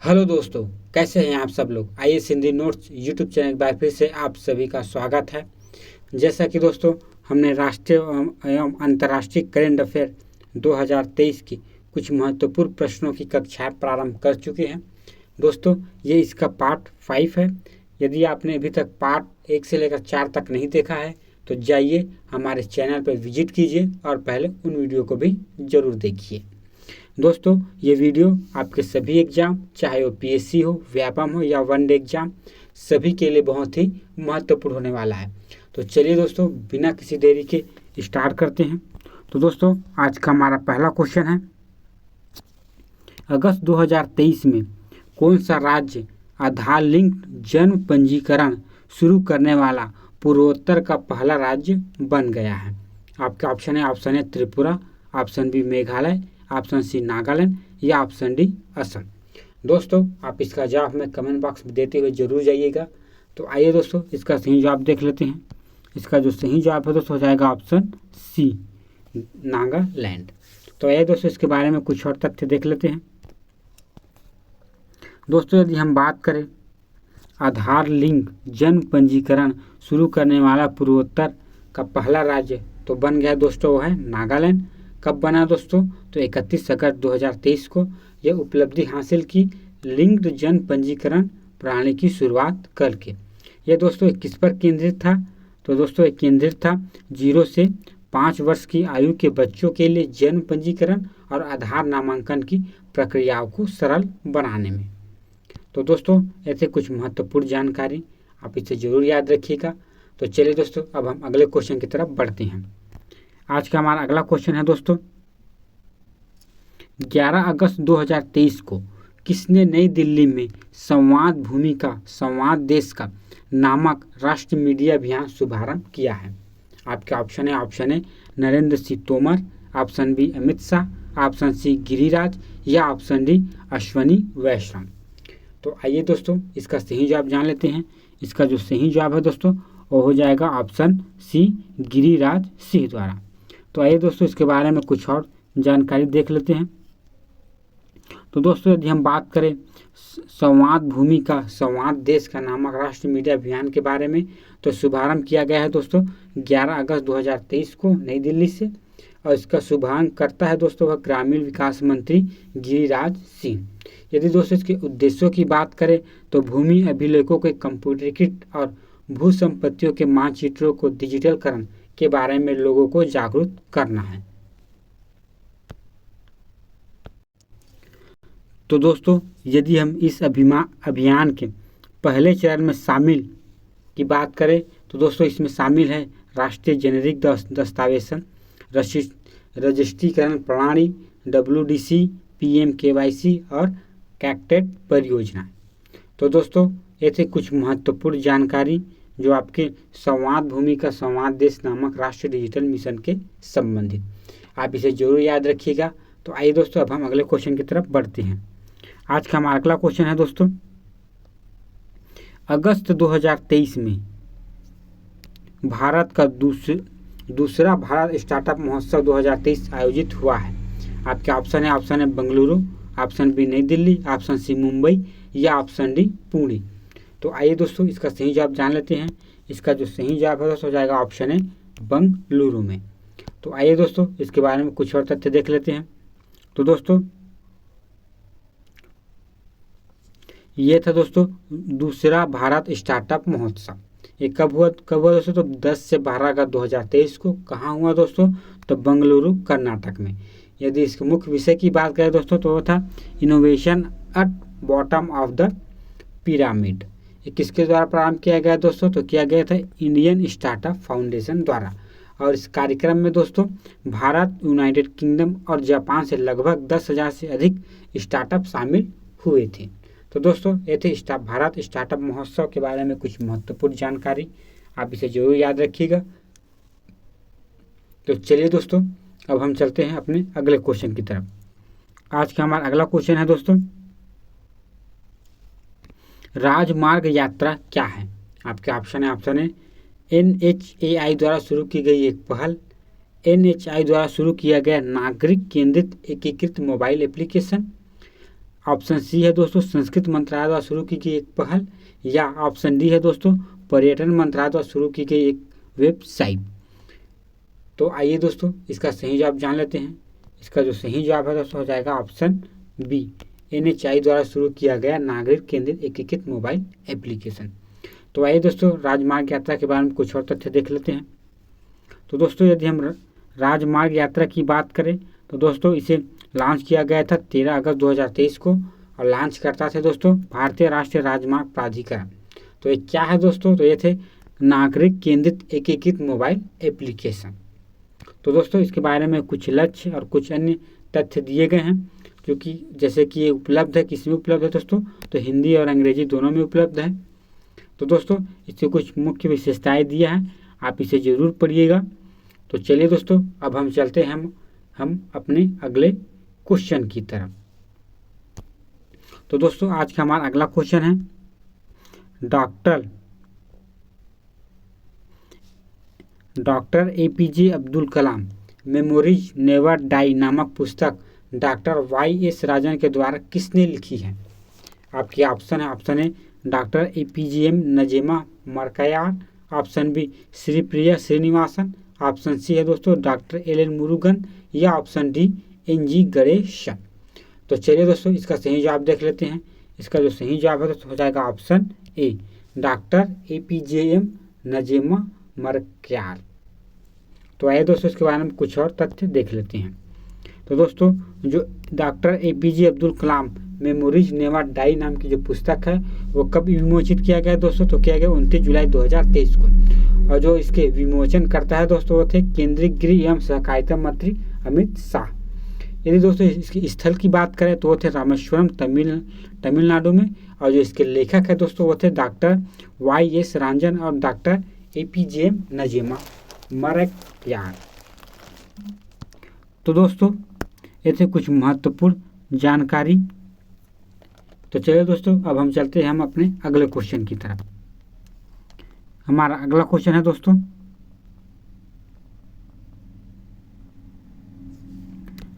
Hello दोस्तों, कैसे हैं आप सब लोग। आइए हिंदी नोट्स यूट्यूब चैनल एक बार फिर से आप सभी का स्वागत है। जैसा कि दोस्तों हमने राष्ट्रीय एवं अंतर्राष्ट्रीय करेंट अफेयर 2023 की कुछ महत्वपूर्ण प्रश्नों की कक्षाएं प्रारंभ कर चुके हैं। दोस्तों ये इसका पार्ट 5 है। यदि आपने अभी तक पार्ट 1 से लेकर 4 तक नहीं देखा है तो जाइए हमारे चैनल पर विजिट कीजिए और पहले उन वीडियो को भी ज़रूर देखिए। दोस्तों ये वीडियो आपके सभी एग्जाम, चाहे वो पीएससी हो, व्यापम हो या वनडे एग्जाम, सभी के लिए बहुत ही महत्वपूर्ण होने वाला है। तो चलिए दोस्तों बिना किसी देरी के स्टार्ट करते हैं। तो दोस्तों आज का हमारा पहला क्वेश्चन है, अगस्त 2023 में कौन सा राज्य आधार लिंक जन्म पंजीकरण शुरू करने वाला पूर्वोत्तर का पहला राज्य बन गया है। आपका ऑप्शन है Tripura, option B Meghalaya, option C Nagaland या ऑप्शन डी असम। दोस्तों आप इसका जवाब हमें कमेंट बॉक्स में देते हुए जरूर जाइएगा। तो आइए दोस्तों इसका सही जवाब देख लेते हैं। इसका जो सही जवाब है दोस्तों हो जाएगा ऑप्शन सी नागालैंड। तो आइए दोस्तों इसके बारे में कुछ और तथ्य देख लेते हैं। दोस्तों यदि हम बात करें आधार लिंक जन्म पंजीकरण शुरू करने वाला पूर्वोत्तर का पहला राज्य तो बन गया दोस्तों वो है नागालैंड। कब बना दोस्तों? तो 31 अगस्त 2023 को यह उपलब्धि हासिल की लिंक्ड जन पंजीकरण प्रणाली की शुरुआत करके। यह दोस्तों किस पर केंद्रित था? तो दोस्तों यह केंद्रित था 0 से 5 वर्ष की आयु के बच्चों के लिए जन्म पंजीकरण और आधार नामांकन की प्रक्रियाओं को सरल बनाने में। तो दोस्तों ऐसे कुछ महत्वपूर्ण जानकारी आप इसे जरूर याद रखिएगा। तो चलिए दोस्तों अब हम अगले क्वेश्चन की तरफ बढ़ते हैं। आज का हमारा अगला क्वेश्चन है दोस्तों, 11 अगस्त 2023 को किसने नई दिल्ली में संवाद भूमि का संवाद देश का नामक राष्ट्रीय मीडिया अभियान शुभारंभ किया है? आपके ऑप्शन है Narendra Singh Tomar, option B Amit Shah, option C Giriraj या ऑप्शन डी अश्वनी वैष्णव। तो आइए दोस्तों इसका सही जवाब जान लेते हैं। इसका जो सही जवाब है दोस्तों वो हो जाएगा ऑप्शन सी गिरिराज सिंह द्वारा। तो आइए दोस्तों इसके बारे में कुछ और जानकारी देख लेते हैं। तो दोस्तों यदि हम बात करें संवाद भूमि का संवाद देश का नामक राष्ट्रीय मीडिया अभियान के बारे में तो शुभारंभ किया गया है दोस्तों 11 अगस्त 2023 को नई दिल्ली से। और इसका शुभारंभ करता है दोस्तों वह ग्रामीण विकास मंत्री गिरिराज सिंह। यदि दोस्तों इसके उद्देश्यों की बात करें तो भूमि अभिलेखों के कंप्यूटरीकृत और भू संपत्तियों के मानचित्रों को डिजिटलकरण के बारे में लोगों को जागरूक करना है। तो दोस्तों यदि हम इस अभियान के पहले चरण में शामिल की बात करें तो दोस्तों इसमें शामिल है राष्ट्रीय जेनेरिक दस्तावेजन रजिस्ट्रीकरण प्रणाली, WDC, PM KYC और कैक्टेड परियोजना। तो दोस्तों ऐसे कुछ महत्वपूर्ण जानकारी जो आपके संवाद भूमि का संवाद देश नामक राष्ट्रीय डिजिटल मिशन के संबंधित, आप इसे जरूर याद रखिएगा। तो आइए दोस्तों अब हम अगले क्वेश्चन की तरफ बढ़ते हैं। आज का हमारा अगला क्वेश्चन है दोस्तों, अगस्त 2023 में भारत का दूसरा भारत स्टार्टअप महोत्सव 2023 आयोजित हुआ है। आपके ऑप्शन है बेंगलुरु, ऑप्शन बी नई दिल्ली, ऑप्शन सी मुंबई या ऑप्शन डी पुणे। तो आइए दोस्तों इसका सही जवाब जान लेते हैं। इसका जो सही जवाब है दोस्तों हो जाएगा ऑप्शन है बेंगलुरु में। तो आइए दोस्तों इसके बारे में कुछ और तथ्य देख लेते हैं। तो दोस्तों ये था दोस्तों दूसरा भारत स्टार्टअप महोत्सव। ये कब हुआ दोस्तों? तो 10 से 12 अगस्त 2023 को। कहाँ हुआ दोस्तों? तो बेंगलुरु कर्नाटक में। यदि इसके मुख्य विषय की बात करें दोस्तों तो वो था innovation at bottom of the pyramid. ये किसके द्वारा प्रारंभ किया गया दोस्तों? तो किया गया था इंडियन स्टार्टअप फाउंडेशन द्वारा। और इस कार्यक्रम में दोस्तों भारत, यूनाइटेड किंगडम और जापान से लगभग 10,000 से अधिक स्टार्टअप शामिल हुए थे। तो दोस्तों ये थे भारत स्टार्टअप महोत्सव के बारे में कुछ महत्वपूर्ण जानकारी, आप इसे जरूर याद रखिएगा। तो चलिए दोस्तों अब हम चलते हैं अपने अगले क्वेश्चन की तरफ। आज का हमारा अगला क्वेश्चन है दोस्तों, राजमार्ग यात्रा क्या है? आपके ऑप्शन है NHAI द्वारा शुरू की गई एक पहल, NHAI द्वारा शुरू किया गया नागरिक केंद्रित एकीकृत मोबाइल एप्लीकेशन, ऑप्शन सी है दोस्तों संस्कृत मंत्रालय द्वारा शुरू की गई एक पहल, या ऑप्शन डी है दोस्तों पर्यटन मंत्रालय द्वारा शुरू की गई एक वेबसाइट। तो आइए दोस्तों इसका सही जवाब जान लेते हैं। इसका जो सही जवाब है दोस्तों हो जाएगा ऑप्शन बी, NHAI द्वारा शुरू किया गया नागरिक केंद्रित एकीकृत मोबाइल एप्लीकेशन। तो आइए दोस्तों राजमार्ग यात्रा के बारे में कुछ और तथ्य देख लेते हैं। तो दोस्तों यदि हम राजमार्ग यात्रा की बात करें तो दोस्तों इसे लॉन्च किया गया था 13 अगस्त 2023 को, और लॉन्च करता थे दोस्तों भारतीय राष्ट्रीय राजमार्ग प्राधिकरण। तो ये क्या है दोस्तों, तो ये थे नागरिक केंद्रित एकीकृत मोबाइल एप्लीकेशन। तो दोस्तों इसके बारे में कुछ लक्ष्य और कुछ अन्य तथ्य दिए गए हैं, क्योंकि जैसे कि ये उपलब्ध है, किस में उपलब्ध है दोस्तों, तो हिंदी और अंग्रेजी दोनों में उपलब्ध है। तो दोस्तों इससे कुछ मुख्य विशेषताएं दिया है, आप इसे जरूर पढ़िएगा। तो चलिए दोस्तों अब हम चलते हैं हम अपने अगले क्वेश्चन की तरफ। तो दोस्तों आज का हमारा अगला क्वेश्चन है, doctor APJ Abdul Kalam memories never die नामक पुस्तक डॉक्टर YS राजन के द्वारा किसने लिखी है। आपके ऑप्शन है, option A doctor APGM Najema Marakayar, option B Shripriya Srinivasan, option C है दोस्तों डॉक्टर LL मुरुगन, या ऑप्शन डी NG गणेशन। तो चलिए दोस्तों इसका सही जवाब देख लेते हैं। इसका जो सही जवाब है दोस्तों हो जाएगा ऑप्शन ए डॉक्टर APJM नजेमा मरकयार। तो आइए दोस्तों इसके बारे में कुछ और तथ्य देख लेते हैं। तो दोस्तों जो doctor APJ Abdul Kalam memories never die नाम की जो पुस्तक है वो कब विमोचित किया गया दोस्तों, तो किया गया 29 जुलाई 2023 को, और जो इसके विमोचन करता है दोस्तों वो थे केंद्रीय गृह एवं सहकारिता मंत्री अमित शाह। यदि दोस्तों इसके स्थल की बात करें तो वो थे रामेश्वरम तमिलनाडु में, और जो इसके लेखक है दोस्तों वो थे डॉक्टर YS राजन और डॉक्टर APJM नजेमा मरकयार। तो दोस्तों ये थे कुछ महत्वपूर्ण जानकारी। तो चलिए दोस्तों अब हम चलते हैं हम अपने अगले क्वेश्चन की तरफ। हमारा अगला क्वेश्चन है दोस्तों,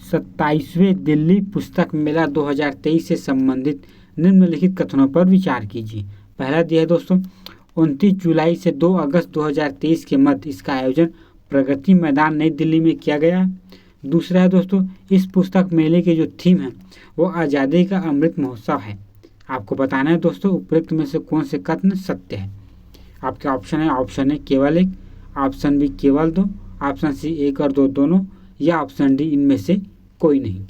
27वें दिल्ली पुस्तक मेला 2023 से संबंधित निम्नलिखित कथनों पर विचार कीजिए। पहला दिया है दोस्तों 29 जुलाई से 2 अगस्त 2023 के मध्य इसका आयोजन प्रगति मैदान नई दिल्ली में किया गया है। दूसरा है दोस्तों इस पुस्तक मेले की जो थीम है वो आज़ादी का अमृत महोत्सव है। आपको बताना है दोस्तों उपरोक्त में से कौन से कथन सत्य है। आपके ऑप्शन है, ऑप्शन ए केवल एक, ऑप्शन बी केवल दो, ऑप्शन सी 1 और 2 दोनों, या ऑप्शन डी इनमें से कोई नहीं।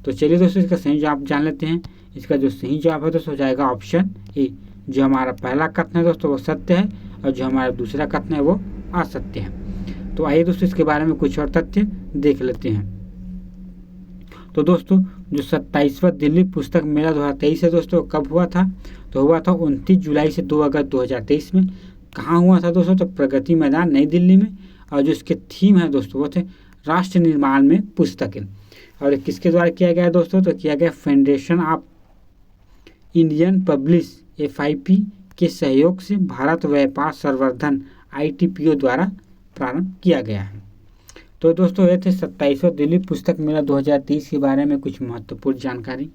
तो चलिए दोस्तों इसका सही जवाब जान लेते हैं। इसका जो सही जवाब है दोस्तों हो जाएगा ऑप्शन ए, जो हमारा पहला कथन है दोस्तों वो सत्य है, और जो हमारा दूसरा कथन है वो असत्य है। तो आइए दोस्तों इसके बारे में कुछ और तथ्य देख लेते हैं। तो दोस्तों जो 27वां दिल्ली पुस्तक मेला 2023 है दोस्तों कब हुआ था, तो हुआ था 29 जुलाई से 2 अगस्त 2023 में। कहाँ हुआ था दोस्तों, तो प्रगति मैदान नई दिल्ली में, और जो इसके थीम है दोस्तों वो थे राष्ट्र निर्माण में पुस्तकें। और किसके द्वारा किया गया दोस्तों, तो किया गया federation of Indian publish FIP के सहयोग से भारत व्यापार संवर्धन ITPO द्वारा प्रारंभ किया गया है। तो दोस्तों ये थे 27वां दिल्ली पुस्तक मेला 2023 के बारे में कुछ महत्वपूर्ण जानकारी,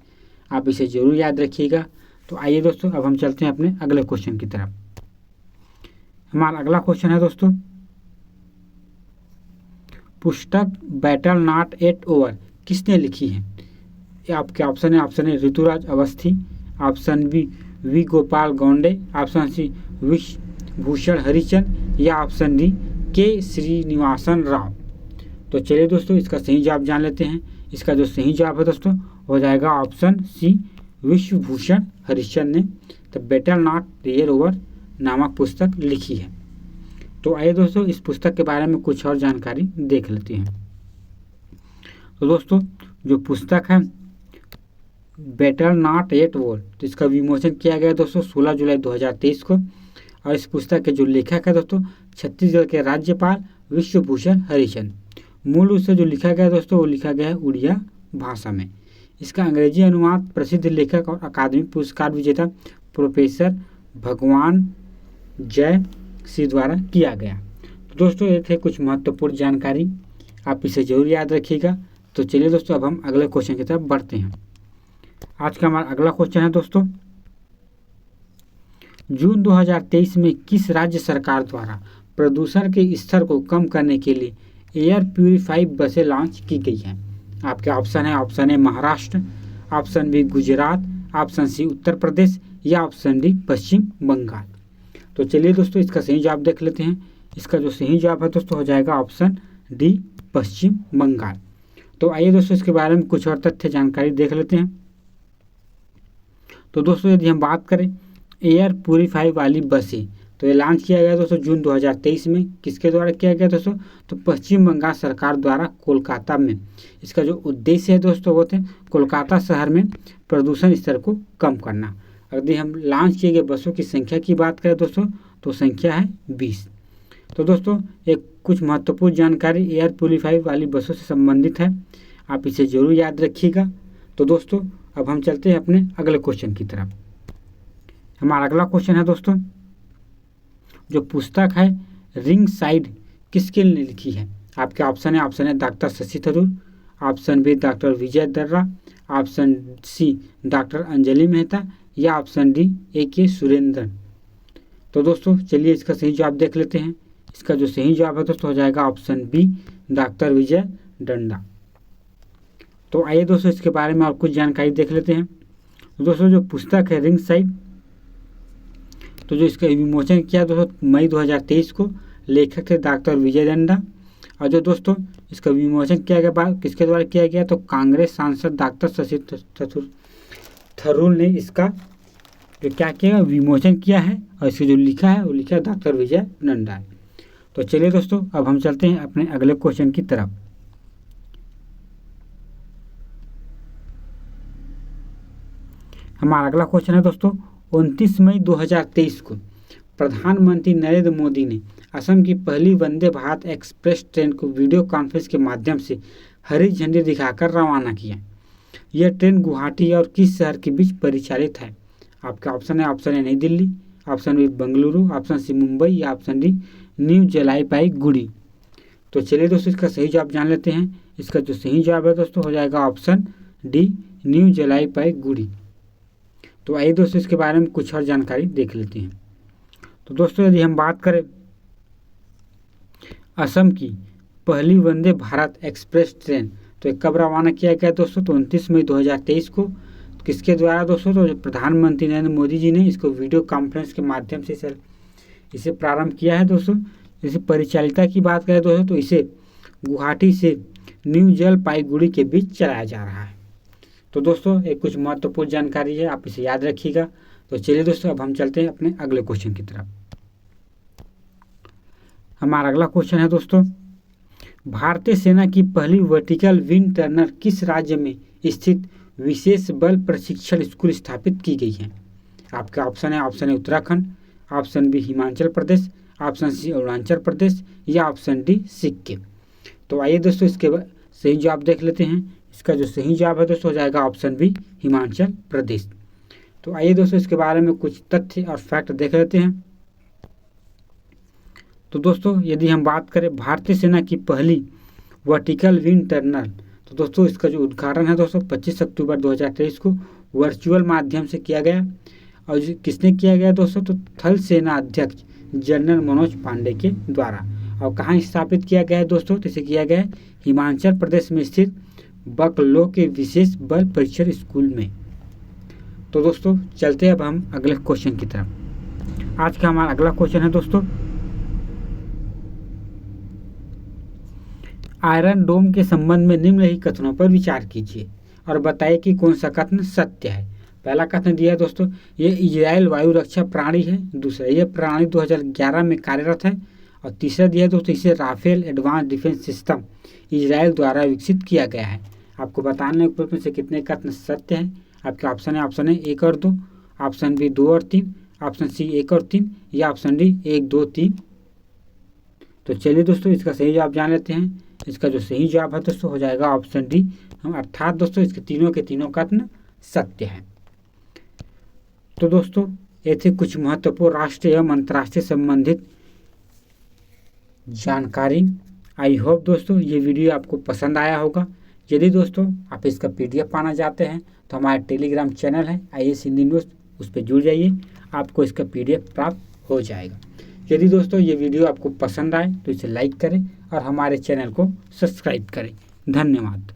आप इसे जरूर याद रखिएगा। तो आइए दोस्तों अब हम चलते हैं अपने अगले क्वेश्चन की तरफ। हमारा अगला क्वेश्चन है दोस्तों, पुस्तक बैटल नॉट एट ओवर किसने लिखी है। आपके ऑप्शन है, option A Rituraj Awasthi, option B V Gopal Gaunde, option C Vishwabhushan Harichand, या option D K Srinivasan Rao. तो चलिए दोस्तों इसका सही जवाब जान लेते हैं। इसका जो सही जवाब है दोस्तों हो जाएगा ऑप्शन सी विश्वभूषण हरिचंद ने the battle not rear over नामक पुस्तक लिखी है। तो आइए दोस्तों इस पुस्तक के बारे में कुछ और जानकारी देख लेते हैं। तो दोस्तों जो पुस्तक है बैटल नॉट एट वॉर, तो इसका विमोचन किया गया दोस्तों 16 जुलाई 2023 को, और इस पुस्तक के जो लेखक है दोस्तों छत्तीसगढ़ के राज्यपाल विश्वभूषण हरिचंद। मूल रूप से जो लिखा गया दोस्तों वो लिखा गया है उड़िया भाषा में। इसका अंग्रेजी अनुवाद प्रसिद्ध लेखक और अकादमी पुरस्कार विजेता प्रोफेसर भगवान जय सिंह द्वारा किया गया। तो दोस्तों ये थे कुछ महत्वपूर्ण जानकारी, आप इसे जरूर याद रखिएगा। तो चलिए दोस्तों अब हम अगले क्वेश्चन की तरफ बढ़ते हैं। आज का हमारा अगला क्वेश्चन है दोस्तों, जून 2023 में किस राज्य सरकार द्वारा प्रदूषण के स्तर को कम करने के लिए एयर प्यूरिफाई बसें लॉन्च की गई हैं? आपके ऑप्शन है, option A Maharashtra, option B Gujarat, option C Uttar Pradesh या ऑप्शन डी पश्चिम बंगाल। तो चलिए दोस्तों इसका सही जवाब देख लेते हैं। इसका जो सही जवाब है दोस्तों हो जाएगा ऑप्शन डी पश्चिम बंगाल। तो आइए दोस्तों इसके बारे में कुछ और तथ्य जानकारी देख लेते हैं। तो दोस्तों यदि हम बात करें एयर प्यूरिफाई वाली बसें, तो ये लॉन्च किया गया दोस्तों जून 2023 में। किसके द्वारा किया गया दोस्तों? तो पश्चिम बंगाल सरकार द्वारा कोलकाता में। इसका जो उद्देश्य है दोस्तों वो थे कोलकाता शहर में प्रदूषण स्तर को कम करना। यदि हम लॉन्च किए गए बसों की संख्या की बात करें दोस्तों तो संख्या है 20। तो दोस्तों एक कुछ महत्वपूर्ण जानकारी एयर प्यूरिफाई वाली बसों से संबंधित है, आप इसे जरूर याद रखिएगा। तो दोस्तों अब हम चलते हैं अपने अगले क्वेश्चन की तरफ। हमारा अगला क्वेश्चन है दोस्तों, जो पुस्तक है रिंग साइड किसके लिए लिखी है? आपके ऑप्शन है doctor Shashi Tharoor, option B doctor Vijay Darra, option C doctor Anjali Mehta या ऑप्शन डी A.K. सुरेंद्रन। तो दोस्तों चलिए इसका सही जवाब देख लेते हैं। इसका जो सही जवाब है दोस्तों हो जाएगा ऑप्शन बी डॉक्टर विजय डंडा। तो आइए दोस्तों इसके बारे में और कुछ जानकारी देख लेते हैं। दोस्तों जो पुस्तक है रिंग साइड, तो जो इसका विमोचन किया दोस्तों मई 2023 को, लेखक थे डॉक्टर विजय डंडा। और जो दोस्तों इसका विमोचन किया गया बाद किसके द्वारा किया गया? तो कांग्रेस सांसद डॉक्टर शशि थरूर ने इसका जो क्या किया विमोचन किया है, और इसे जो लिखा है वो लिखा है डॉक्टर विजय डंडा। तो चलिए दोस्तों अब हम चलते हैं अपने अगले क्वेश्चन की तरफ। हमारा अगला क्वेश्चन है दोस्तों, 29 मई 2023 को प्रधानमंत्री नरेंद्र मोदी ने असम की पहली वंदे भारत एक्सप्रेस ट्रेन को वीडियो कॉन्फ्रेंस के माध्यम से हरी झंडी दिखाकर रवाना किया। यह ट्रेन गुवाहाटी और किस शहर के बीच परिचालित है? आपका ऑप्शन है New Delhi, option B Bengaluru, option C Mumbai या ऑप्शन डी न्यू जलपाईगुड़ी। तो चलिए दोस्तों इसका सही जवाब जान लेते हैं। इसका जो सही जवाब है दोस्तों हो जाएगा ऑप्शन डी न्यू जलपाईगुड़ी। तो आइए दोस्तों इसके बारे में कुछ और जानकारी देख लेते हैं। तो दोस्तों यदि हम बात करें असम की पहली वंदे भारत एक्सप्रेस ट्रेन, तो ये कब रवाना किया गया दोस्तों? तो 29 मई 2023 को। किसके द्वारा दोस्तों? तो प्रधानमंत्री नरेंद्र मोदी जी ने इसको वीडियो कॉन्फ्रेंस के माध्यम से इसे प्रारंभ किया है दोस्तों। इसे परिचालिता की बात करें दोस्तों तो इसे गुवाहाटी से न्यू जलपाईगुड़ी के बीच चलाया जा रहा है। तो दोस्तों एक कुछ महत्वपूर्ण जानकारी है, आप इसे याद रखिएगा। तो चलिए दोस्तों अब हम चलते हैं अपने अगले क्वेश्चन की तरफ। हमारा अगला क्वेश्चन है दोस्तों, भारतीय सेना की पहली वर्टिकल विंड टर्नर किस राज्य में स्थित विशेष बल प्रशिक्षण स्कूल स्थापित की गई है? आपका ऑप्शन है Uttarakhand, option B Himachal Pradesh, option C Arunachal Pradesh या ऑप्शन डी सिक्किम। तो आइए दोस्तों इसके सही जवाब देख लेते हैं। इसका जो सही जवाब है दोस्तों हो जाएगा ऑप्शन बी हिमाचल प्रदेश। तो आइए दोस्तों इसके बारे में कुछ तथ्य और फैक्ट देख लेते हैं। तो दोस्तों यदि हम बात करें भारतीय सेना की पहली वर्टिकल विंड टर्नर, तो दोस्तों इसका जो उद्घाटन है दोस्तों 25 अक्टूबर 2023 को वर्चुअल माध्यम से किया गया। और किसने किया गया दोस्तों? तो थल सेना अध्यक्ष जनरल मनोज पांडे के द्वारा। और कहाँ स्थापित किया गया है दोस्तों? तो इसे किया गया है हिमाचल प्रदेश में स्थित बकलो के विशेष बल परीक्षण स्कूल में। तो दोस्तों चलते हैं अब हम अगले क्वेश्चन की तरफ। आज का हमारा अगला क्वेश्चन है दोस्तों, आयरन डोम के संबंध में निम्नलिखित कथनों पर विचार कीजिए और बताइए कि कौन सा कथन सत्य है। पहला कथन दिया है दोस्तों, ये इजराइल वायु रक्षा प्रणाली है। दूसरा, ये प्रणाली 2011 में कार्यरत है। और तीसरा दिया है दोस्तों, इसे Rafael advanced defence system Israel द्वारा विकसित किया गया है। आपको बताने के में से कितने कथन सत्य हैं? आपके ऑप्शन है 1 और 2, ऑप्शन बी 2 और 3, ऑप्शन सी 1 और 3 या ऑप्शन डी 1, 2, 3। तो चलिए दोस्तों इसका सही जवाब जान लेते हैं। इसका जो सही जवाब है दोस्तों हो जाएगा ऑप्शन डी, अर्थात दोस्तों इसके तीनों के तीनों कथन सत्य हैं। तो दोस्तों ये थे कुछ महत्वपूर्ण राष्ट्रीय एवं अंतर्राष्ट्रीय संबंधित जानकारी। आई होप दोस्तों ये वीडियो आपको पसंद आया होगा। यदि दोस्तों आप इसका PDF पाना चाहते हैं तो हमारा टेलीग्राम चैनल है IAS हिंदी न्यूज़, उस पर जुड़ जाइए, आपको इसका PDF प्राप्त हो जाएगा। यदि दोस्तों ये वीडियो आपको पसंद आए तो इसे लाइक करें और हमारे चैनल को सब्सक्राइब करें। धन्यवाद।